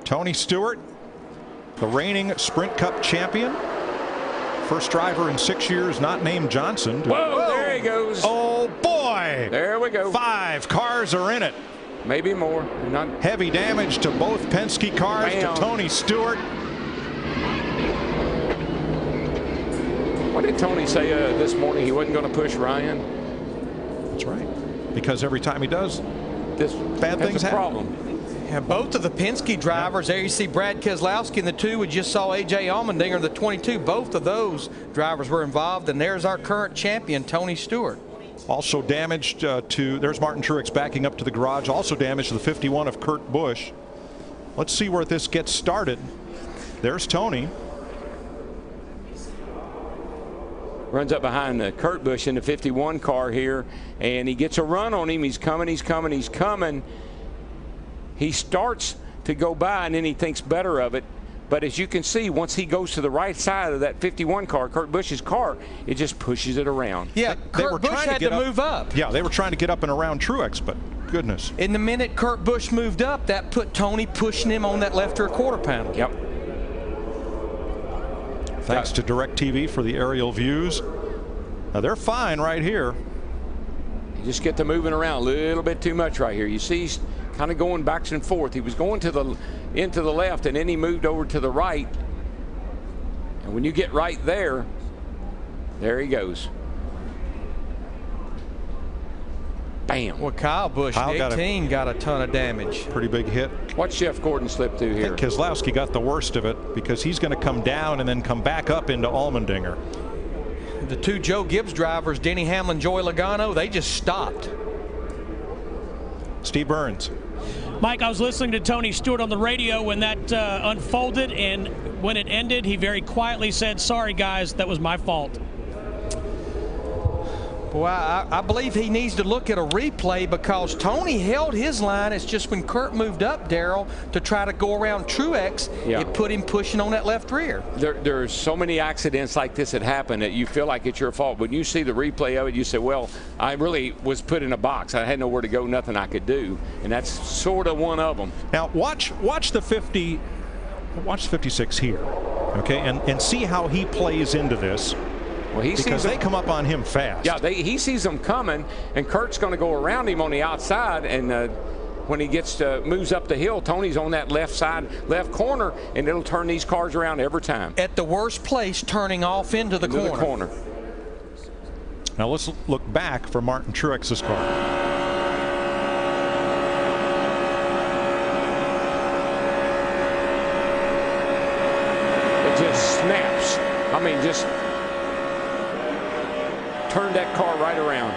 Tony Stewart, the reigning Sprint Cup champion. First driver in 6 years not named Johnson. Whoa, there he goes. Oh, boy. There we go. 5 cars are in it. Maybe more. Not heavy damage to both Penske cars. Bam. To Tony Stewart. What did Tony say this morning? He wasn't going to push Ryan? That's right. Because every time he does, bad things happen. Problem. Yeah, both of the Penske drivers, there you see Brad Keselowski in the 2. We just saw A.J. Allmendinger in the 22. Both of those drivers were involved, and there's our current champion, Tony Stewart. Also damaged there's Martin Truex backing up to the garage. Also damaged to the 51 of Kurt Busch. Let's see where this gets started. There's Tony. Runs up behind Kurt Busch in the 51 car here, and he gets a run on him. He's coming, he's coming, he's coming. He starts to go by, and then he thinks better of it. But as you can see, once he goes to the right side of that 51 car, Kurt Busch's car, it just pushes it around. Yeah, Kurt Busch had to move up. Yeah, they were trying to get up and around Truex, but goodness. In the minute Kurt Busch moved up, that put Tony pushing him on that left rear quarter panel. Yep. Thanks to DirecTV for the aerial views. Now they're fine right here. You just get to moving around a little bit too much right here. You see he's kind of going back and forth. He was going to into the left, and then he moved over to the right. And when you get right there, there he goes. Bam. Well, Kyle Busch, 18, got a ton of damage. Pretty big hit. What's Jeff Gordon slip through here? I think Keselowski got the worst of it because he's going to come down and then come back up into Allmendinger. The 2 Joe Gibbs drivers, Denny Hamlin, Joey Logano, they just stopped. Steve Burns. Mike, I was listening to Tony Stewart on the radio when that unfolded, and when it ended, he very quietly said, "Sorry, guys, that was my fault." Boy, I believe he needs to look at a replay because Tony held his line. It's just when Kurt moved up, Darrell, to try to go around Truex, it put him pushing on that left rear. There's so many accidents like this that happen that you feel like it's your fault. When you see the replay of it, you say, well, I really was put in a box. I had nowhere to go, nothing I could do. And that's sort of one of them. Now, watch the 56 here, okay, and see how he plays into this. Well, because they come up on him fast. Yeah, he sees them coming, and Kurt's going to go around him on the outside, and when he moves up the hill, Tony's on that left side, left corner, and it'll turn these cars around every time. At the worst place, turning off into the corner. Now let's look back for Martin Truex's car. It just snaps. I mean, just turned that car right around.